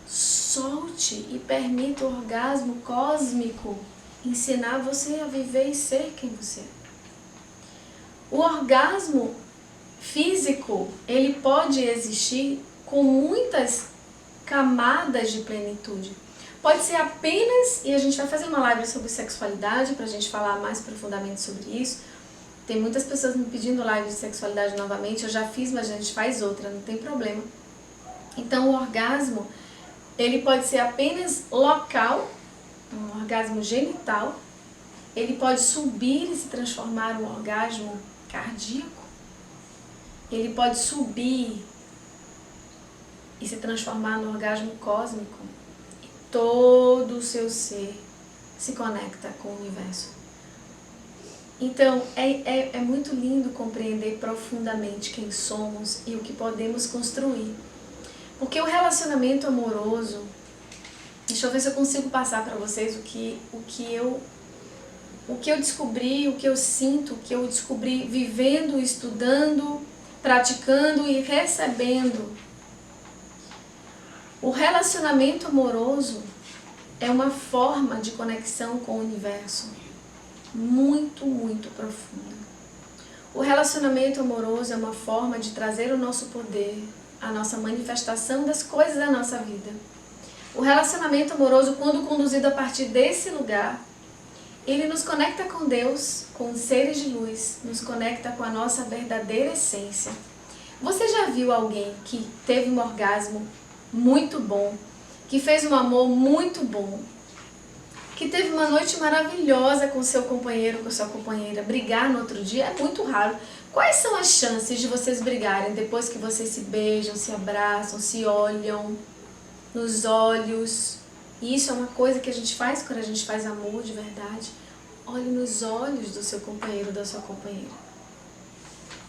Solte e permita o orgasmo cósmico ensinar você a viver e ser quem você é. O orgasmo físico, ele pode existir com muitas camadas de plenitude. Pode ser apenas, e a gente vai fazer uma live sobre sexualidade, para a gente falar mais profundamente sobre isso. Tem muitas pessoas me pedindo live de sexualidade novamente, eu já fiz, mas a gente faz outra, não tem problema. Então o orgasmo, ele pode ser apenas local, um orgasmo genital, ele pode subir e se transformar em um orgasmo cardíaco, ele pode subir e se transformar no orgasmo cósmico, e todo o seu ser se conecta com o universo. Então, é muito lindo compreender profundamente quem somos e o que podemos construir. Porque o relacionamento amoroso, deixa eu ver se eu consigo passar para vocês o que eu descobri, o que eu sinto, o que eu descobri vivendo, estudando, praticando e recebendo. O relacionamento amoroso é uma forma de conexão com o universo muito, muito profunda. O relacionamento amoroso é uma forma de trazer o nosso poder, a nossa manifestação das coisas da nossa vida. O relacionamento amoroso, quando conduzido a partir desse lugar, ele nos conecta com Deus, com os seres de luz, nos conecta com a nossa verdadeira essência. Você já viu alguém que teve um orgasmo muito bom, que fez um amor muito bom, que teve uma noite maravilhosa com seu companheiro, com sua companheira, brigar no outro dia? É muito raro. Quais são as chances de vocês brigarem depois que vocês se beijam, se abraçam, se olham nos olhos? E isso é uma coisa que a gente faz quando a gente faz amor de verdade. Olhe nos olhos do seu companheiro, da sua companheira.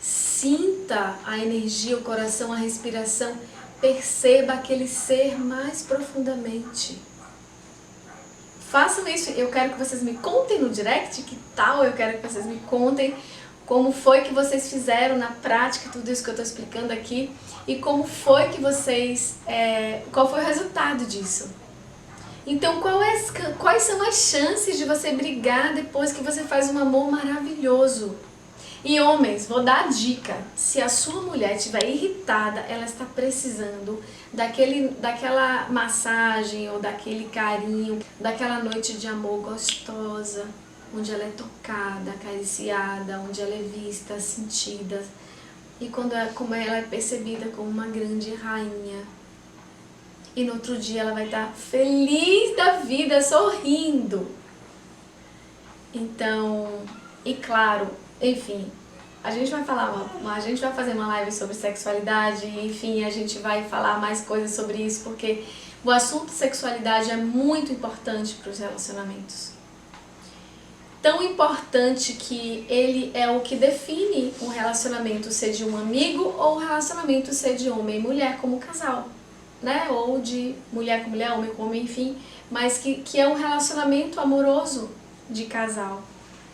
Sinta a energia, o coração, a respiração. Perceba aquele ser mais profundamente. Façam isso. Eu quero que vocês me contem no direct, que tal? Eu quero que vocês me contem como foi que vocês fizeram na prática tudo isso que eu estou explicando aqui e como foi que vocês, qual foi o resultado disso. Então, quais são as chances de você brigar depois que você faz um amor maravilhoso? E homens, vou dar a dica, se a sua mulher estiver irritada, ela está precisando daquela massagem ou daquele carinho, daquela noite de amor gostosa, onde ela é tocada, acariciada, onde ela é vista, sentida, e como ela é percebida como uma grande rainha. E no outro dia ela vai estar feliz da vida, sorrindo. Então, e claro, enfim, a gente vai fazer uma live sobre sexualidade, enfim, a gente vai falar mais coisas sobre isso, porque o assunto sexualidade é muito importante para os relacionamentos. Tão importante que ele é o que define um relacionamento ser de um amigo ou um relacionamento ser de homem e mulher como casal, né? Ou de mulher com mulher, homem com homem, enfim, mas que é um relacionamento amoroso de casal.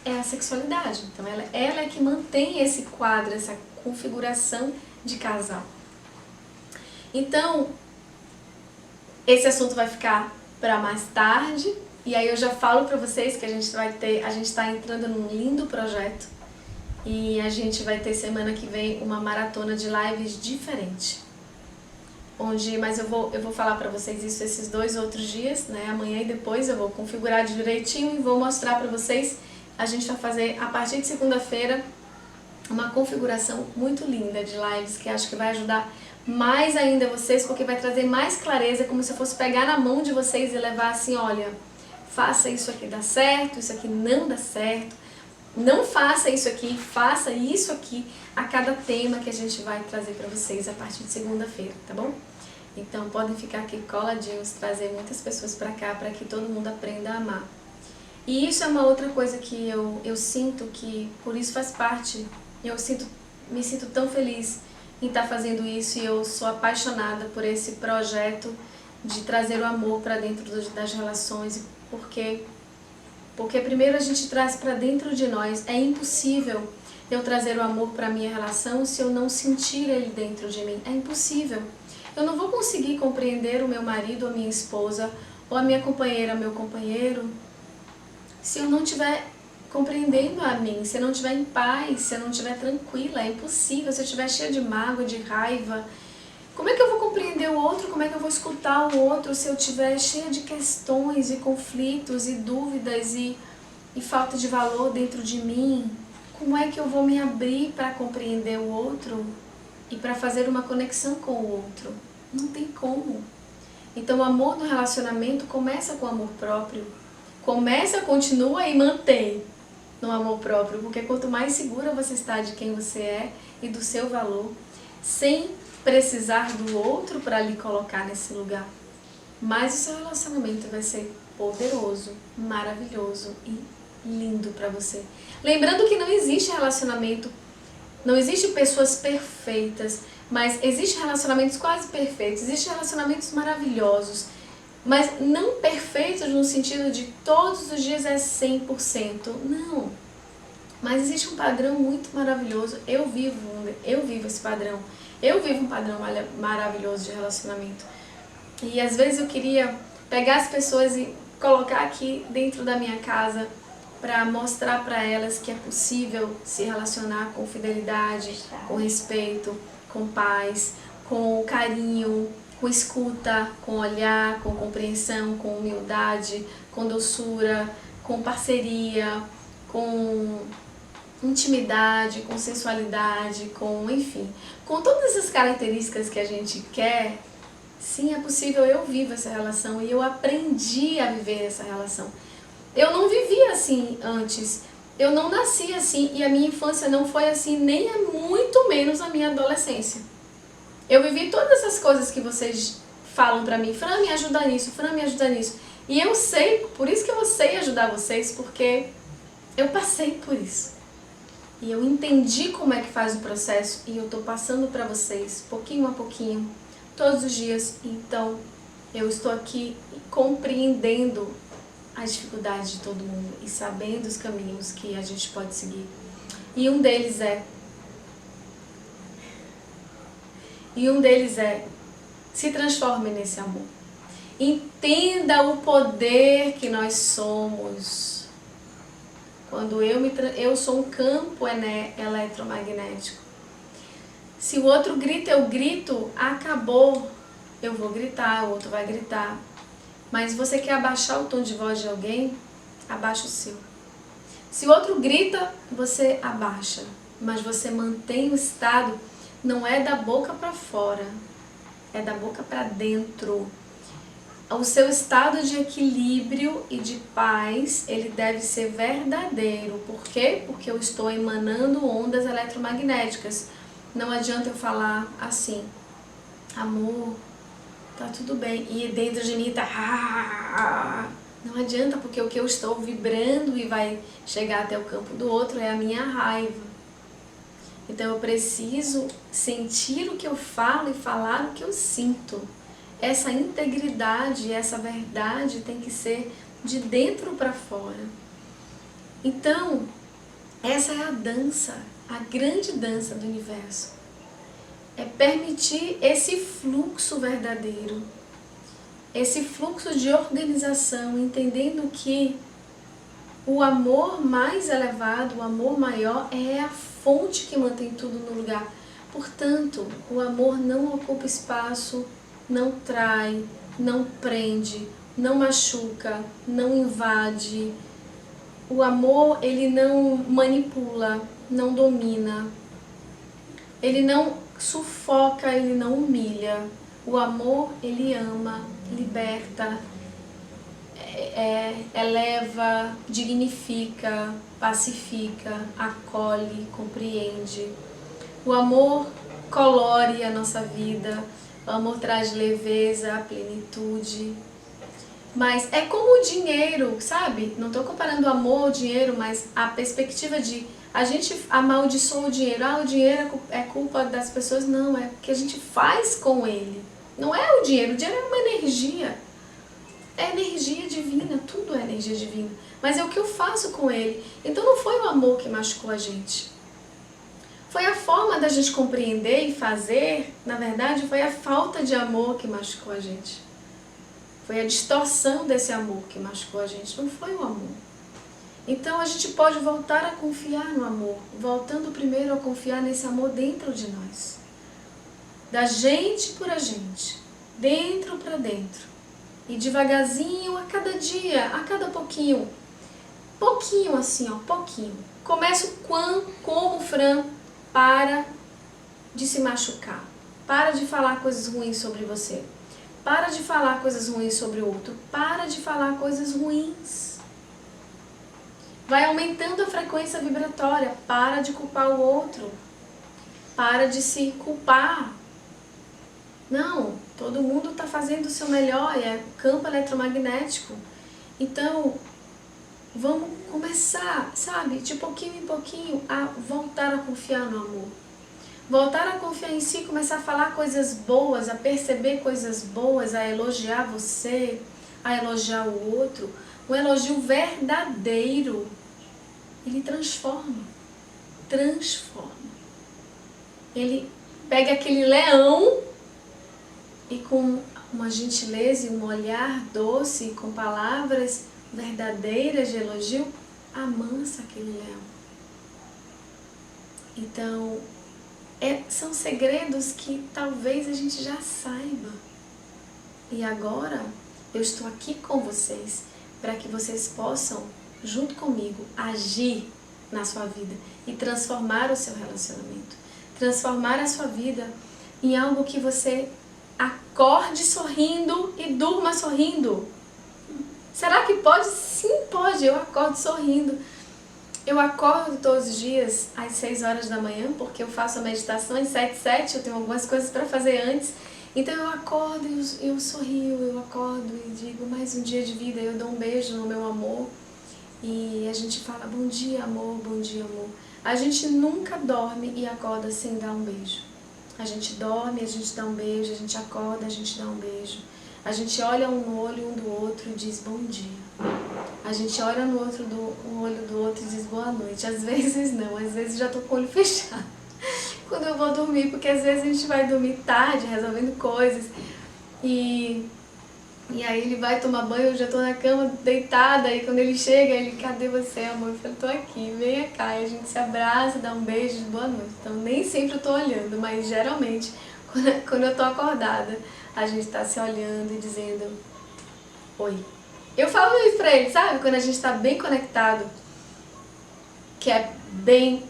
É a sexualidade. Então ela é que mantém esse quadro, essa configuração de casal. Então, esse assunto vai ficar para mais tarde. E aí eu já falo para vocês que a gente está entrando num lindo projeto. E a gente vai ter semana que vem uma maratona de lives diferente. Mas eu vou falar para vocês isso esses 2 outros dias, né? Amanhã e depois eu vou configurar direitinho e vou mostrar para vocês. A gente vai fazer, a partir de segunda-feira, uma configuração muito linda de lives que acho que vai ajudar mais ainda vocês, porque vai trazer mais clareza, como se eu fosse pegar na mão de vocês e levar assim, olha, faça isso aqui dar certo, isso aqui não dá certo, não faça isso aqui a cada tema que a gente vai trazer para vocês a partir de segunda-feira, tá bom? Então podem ficar aqui coladinhos, trazer muitas pessoas para cá, para que todo mundo aprenda a amar. E isso é uma outra coisa que eu sinto que, por isso faz parte, me sinto tão feliz em estar fazendo isso e eu sou apaixonada por esse projeto de trazer o amor para dentro das relações, porque primeiro a gente traz para dentro de nós. É impossível eu trazer o amor para a minha relação se eu não sentir ele dentro de mim. É impossível. Eu não vou conseguir compreender o meu marido ou a minha esposa, ou a minha companheira, meu companheiro, se eu não estiver compreendendo a mim, se eu não estiver em paz, se eu não estiver tranquila. É impossível. Se eu estiver cheia de mágoa, de raiva, como é que eu vou compreender o outro? Como é que eu vou escutar o outro se eu estiver cheia de questões e conflitos e dúvidas e falta de valor dentro de mim? Como é que eu vou me abrir para compreender o outro e para fazer uma conexão com o outro? Não tem como. Então o amor no relacionamento começa com o amor próprio. Começa, continua e mantém no amor próprio, porque quanto mais segura você está de quem você é e do seu valor, sem precisar do outro para lhe colocar nesse lugar. Mas o seu relacionamento vai ser poderoso, maravilhoso e lindo para você. Lembrando que não existe relacionamento, não existe pessoas perfeitas, mas existem relacionamentos quase perfeitos, existem relacionamentos maravilhosos, mas não perfeitos no sentido de todos os dias é 100%, não. Mas existe um padrão muito maravilhoso, eu vivo esse padrão, eu vivo um padrão maravilhoso de relacionamento. E às vezes eu queria pegar as pessoas e colocar aqui dentro da minha casa para mostrar para elas que é possível se relacionar com fidelidade, com respeito, com paz, com carinho, com escuta, com olhar, com compreensão, com humildade, com doçura, com parceria, com intimidade, com sensualidade, com, enfim, com todas essas características que a gente quer. Sim, é possível, eu vivo essa relação e eu aprendi a viver essa relação. Eu não vivia assim antes, eu não nasci assim e a minha infância não foi assim, nem é muito menos a minha adolescência. Eu vivi todas essas coisas que vocês falam pra mim, Fran, me ajuda nisso, Fran, me ajuda nisso. E eu sei, por isso que eu sei ajudar vocês, porque eu passei por isso. E eu entendi como é que faz o processo e eu tô passando pra vocês, pouquinho a pouquinho, todos os dias. Então, eu estou aqui compreendendo as dificuldades de todo mundo e sabendo os caminhos que a gente pode seguir. E um deles é se transforme nesse amor. Entenda o poder que nós somos. Quando eu sou um campo eletromagnético. Se o outro grita, eu grito, acabou. Eu vou gritar, o outro vai gritar. Mas você quer abaixar o tom de voz de alguém? Abaixa o seu. Se o outro grita, você abaixa. Mas você mantém o estado, não é da boca para fora, é da boca para dentro. O seu estado de equilíbrio e de paz, ele deve ser verdadeiro. Por quê? Porque eu estou emanando ondas eletromagnéticas. Não adianta eu falar assim, amor, tá tudo bem, e dentro de mim tá... Não adianta, porque o que eu estou vibrando e vai chegar até o campo do outro é a minha raiva. Então eu preciso sentir o que eu falo e falar o que eu sinto. Essa integridade, essa verdade tem que ser de dentro para fora. Então, essa é a dança, a grande dança do universo. É permitir esse fluxo verdadeiro, esse fluxo de organização, entendendo que o amor mais elevado, o amor maior, é a fonte que mantém tudo no lugar. Portanto, o amor não ocupa espaço, não trai, não prende, não machuca, não invade. O amor, ele não manipula, não domina, ele não sufoca, ele não humilha. O amor, ele ama, liberta, eleva, dignifica, pacifica, acolhe, compreende. O amor colore a nossa vida, o amor traz leveza, plenitude. Mas é como o dinheiro, sabe? Não estou comparando o amor ao dinheiro, mas a perspectiva de a gente amaldiçoa o dinheiro. Ah, o dinheiro é culpa das pessoas. Não, é o que a gente faz com ele. Não é o dinheiro é uma energia. É energia divina, tudo é energia divina. Mas é o que eu faço com ele. Então não foi o amor que machucou a gente. Foi a forma da gente compreender e fazer, na verdade, foi a falta de amor que machucou a gente. Foi a distorção desse amor que machucou a gente, não foi o amor. Então a gente pode voltar a confiar no amor, voltando primeiro a confiar nesse amor dentro de nós. Da gente por a gente, dentro para dentro. E devagarzinho, a cada dia, a cada pouquinho. Pouquinho assim, ó, pouquinho. Começa como Fran, para de se machucar. Para de falar coisas ruins sobre você. Para de falar coisas ruins sobre o outro. Para de falar coisas ruins. Vai aumentando a frequência vibratória. Para de culpar o outro. Para de se culpar. Não, todo mundo está fazendo o seu melhor, é campo eletromagnético. Então, vamos começar, sabe, de pouquinho em pouquinho, a voltar a confiar no amor. Voltar a confiar em si, começar a falar coisas boas, a perceber coisas boas, a elogiar você, a elogiar o outro. Um elogio verdadeiro, ele transforma. Ele pega aquele leão e com uma gentileza e um olhar doce, com palavras verdadeiras de elogio, amansa aquele leão. Então, são segredos que talvez a gente já saiba. E agora, eu estou aqui com vocês para que vocês possam, junto comigo, agir na sua vida e transformar o seu relacionamento. Transformar a sua vida em algo que você acorde sorrindo e durma sorrindo. Será que pode? Sim, pode. Eu acordo sorrindo. Eu acordo todos os dias às 6 horas da manhã, porque eu faço a meditação às 7h07, eu tenho algumas coisas para fazer antes. Então eu acordo e eu sorrio, eu acordo e digo mais um dia de vida, eu dou um beijo no meu amor. E a gente fala bom dia amor, bom dia amor. A gente nunca dorme e acorda sem dar um beijo. A gente dorme, a gente dá um beijo, a gente acorda, a gente dá um beijo. A gente olha um no olho um do outro e diz bom dia. A gente olha no olho do outro e diz boa noite. Às vezes não, às vezes já tô com o olho fechado quando eu vou dormir, porque às vezes a gente vai dormir tarde, resolvendo coisas. E aí ele vai tomar banho, eu já tô na cama deitada, e quando ele chega, ele, cadê você, amor? Eu falo, tô aqui, venha cá, e a gente se abraça, dá um beijo de boa noite. Então nem sempre eu tô olhando, mas geralmente, quando eu tô acordada, a gente tá se olhando e dizendo, oi. Eu falo isso pra ele, sabe? Quando a gente tá bem conectado, que é bem,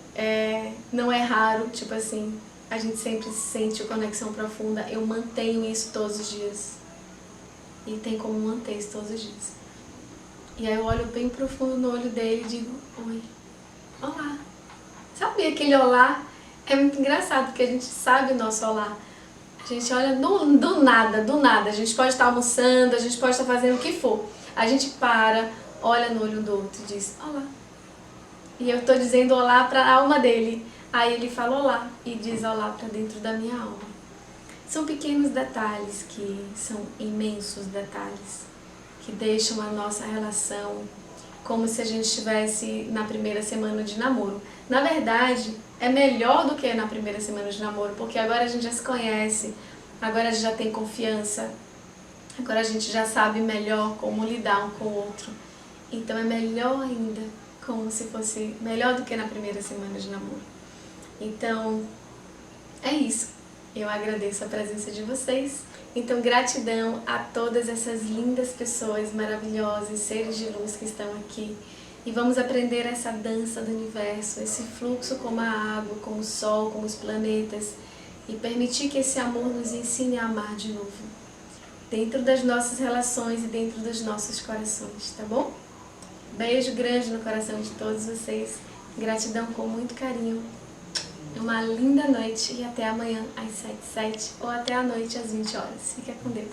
não é raro, tipo assim, a gente sempre sente conexão profunda, eu mantenho isso todos os dias. E tem como manter isso todos os dias. E aí eu olho bem profundo no olho dele e digo, oi, olá. Sabe aquele olá? É muito engraçado, porque a gente sabe o nosso olá. A gente olha do nada. A gente pode estar almoçando, a gente pode estar fazendo o que for. A gente para, olha no olho do outro e diz, olá. E eu estou dizendo olá para a alma dele. Aí ele fala olá e diz olá para dentro da minha alma. São pequenos detalhes que são imensos detalhes, que deixam a nossa relação como se a gente estivesse na primeira semana de namoro. Na verdade, é melhor do que na primeira semana de namoro, porque agora a gente já se conhece, agora a gente já tem confiança, agora a gente já sabe melhor como lidar um com o outro. Então é melhor ainda, como se fosse melhor do que na primeira semana de namoro. Então, é isso. Eu agradeço a presença de vocês. Então, gratidão a todas essas lindas pessoas maravilhosas, seres de luz que estão aqui. E vamos aprender essa dança do universo, esse fluxo como a água, como o sol, como os planetas. E permitir que esse amor nos ensine a amar de novo. Dentro das nossas relações e dentro dos nossos corações, tá bom? Beijo grande no coração de todos vocês. Gratidão com muito carinho. Uma linda noite e até amanhã às 7h07 ou até à noite às 20 horas. Fica com Deus.